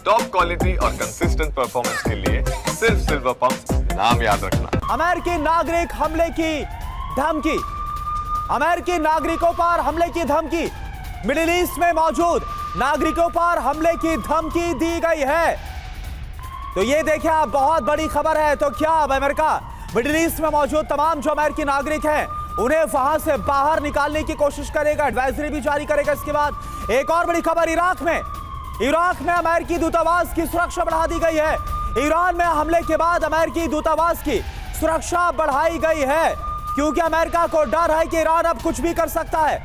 Top quality और consistent performance के लिए सिर्फ सिल्वर पंप नाम याद रखना। अमेरिकी नागरिक हमले की धमकी, अमेरिकी नागरिकों पर हमले की धमकी, मिडिल ईस्ट में मौजूद नागरिकों पर हमले की धमकी दी गई है। तो ये देखिए आप, बहुत बड़ी खबर है। तो क्या अब अमेरिका मिडिल ईस्ट में मौजूद तमाम जो अमेरिकी नागरिक हैं उन्हें वहां से बाहर निकालने की कोशिश करेगा, एडवाइजरी भी जारी करेगा। इसके बाद एक और बड़ी खबर, इराक में अमेरिकी दूतावास की सुरक्षा बढ़ा दी गई है। ईरान में हमले के बाद अमेरिकी दूतावास की सुरक्षा बढ़ाई गई है, क्योंकि अमेरिका को डर है कि ईरान अब कुछ भी कर सकता है।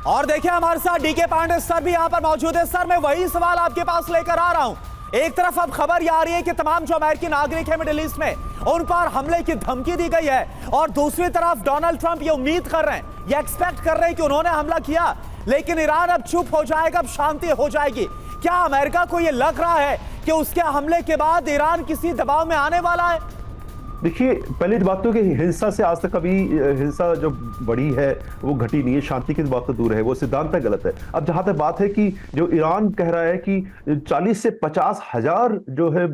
और देखिए हमारे साथ डीके पांडे सर भी यहां पर मौजूद है। सर, मैं वही सवाल आपके पास लेकर आ रहा हूं। एक तरफ अब खबर यह आ रही है कि तमाम जो अमेरिकी नागरिक हैं मिडिल ईस्ट में उन पर हमले की धमकी दी गई है, और दूसरी तरफ डोनाल्ड ट्रंप ये उम्मीद कर रहे हैं, ये एक्सपेक्ट कर रहे हैं कि उन्होंने हमला किया लेकिन ईरान अब चुप हो जाएगा, अब शांति हो जाएगी। क्या अमेरिका को यह लग रहा है कि उसके हमले के बाद ईरान किसी दबाव में आने वाला है? देखिए, पहली बात तो कि हिंसा से आज तक कभी हिंसा जो बढ़ी है वो घटी नहीं है, शांति की बात तो दूर है, वो सिद्धांत तक गलत है। अब जहां तक बात है कि जो ईरान कह रहा है कि 40 से 50 हजार जो है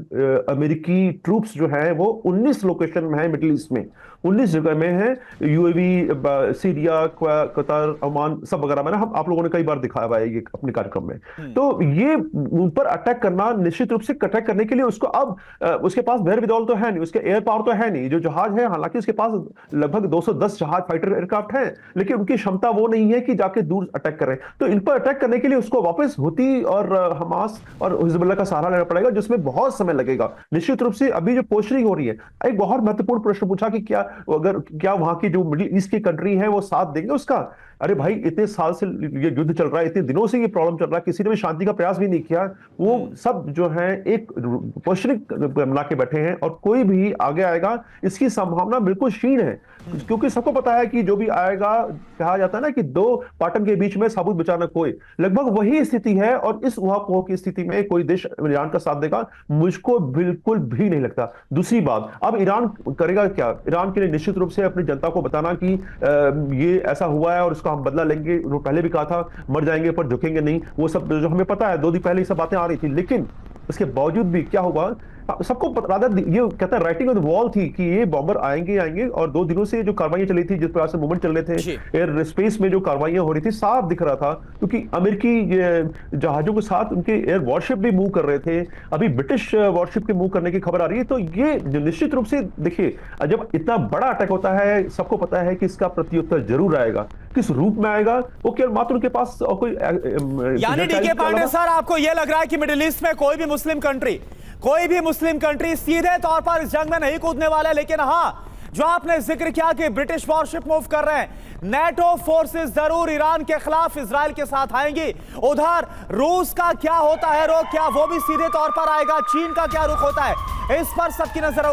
अमेरिकी ट्रूप्स जो हैं वो 19 लोकेशन में है मिडिल ईस्ट में, 19 जगह में है, यूएवी, सीरिया, कतर, ओमान सब वगैरह में ना, हम आप लोगों ने कई बार दिखाया हुआ है ये अपने कार्यक्रम में। तो ये उन पर अटैक करना, निश्चित रूप से अटैक करने के लिए उसको अब उसके पास बहर विदौल तो है नहीं, उसके एयर पावर तो है नहीं। जो जहाज है, हालांकि उसके पास लगभग 210 जहाज फाइटर एयरक्राफ्ट हैं, लेकिन उनकी क्षमता वो नहीं है कि जाके दूर अटैक करें। तो इन पर अटैक करने के लिए उसको वापस हुती और हमास और हिजबुल्लाह का सहारा लेना पड़ेगा, जिसमें बहुत समय लगेगा। निश्चित रूप से अभी जो पोस्टरिंग हो रही है, एक बहुत महत्वपूर्ण प्रश्न पूछा कि क्या वहां की जो मिडिल ईस्ट की कंट्री है वो साथ देंगे उसका? अरे भाई, इतने साल से ये युद्ध चल रहा है, इतने दिनों से ये प्रॉब्लम चल रहा है, किसी ने भी शांति का प्रयास भी नहीं किया। वो सब जो है एक पोस्टरिंग बना के बैठे हैं, और कोई भी आगे आएगा इसकी संभावना बिल्कुल क्षीण है, क्योंकि सबको पता है कि जो भी आएगा, कहा जाता है ना कि दो पाटन के बीच में साबुत बचाना कोई, लगभग वही स्थिति है। और इस ऊहापोह की स्थिति में कोई देश ईरान का साथ देगा, मुझको बिल्कुल भी नहीं लगता। दूसरी बात, अब ईरान करेगा क्या? ईरान के लिए निश्चित रूप से अपनी जनता को बताना कि ये ऐसा हुआ है और इसका हम बदला लेंगे। उन्होंने पहले भी कहा था मर जाएंगे पर झुकेंगे नहीं, वो सब जो हमें पता है, 2 दिन पहले ये सब बातें आ रही थी। लेकिन उसके बावजूद भी क्या होगा, सबको रादर ये कहता है राइटिंग ऑन द वॉल थी कि ये बॉम्बर आएंगे। और 2 दिनों से जो कार्रवाई चली थी, जिस प्रकार से मूवमेंट चल रहे थे, एयर स्पेस में जो कार्रवाइयां हो रही थी, साफ दिख रहा था, क्योंकि अमेरिकी जहाजों के साथ उनके एयर वॉरशिप भी मूव कर रहे थे। अभी ब्रिटिश वॉरशिप के मूव करने की खबर आ रही है। तो ये निश्चित रूप से देखिए, जब इतना बड़ा अटैक होता है, सबको पता है कि इसका प्रत्युत्तर जरूर आएगा। किस रूप में आएगा वो केवल मात्र उनके पास कोई, यानी डीके पांडे सर, आपको यह लग रहा है कि मिडिल ईस्ट में कोई भी मुस्लिम कंट्री सीधे तौर पर इस जंग में नहीं कूदने वाला है, लेकिन हाँ, जो आपने जिक्र किया कि ब्रिटिश वॉरशिप मूव कर रहे हैं, नेटो फोर्सेस जरूर ईरान के खिलाफ इजराइल के साथ आएंगी। उधर रूस का क्या होता है रुख, क्या वो भी सीधे तौर पर आएगा? चीन का क्या रुख होता है? इस पर सबकी नजर होगी।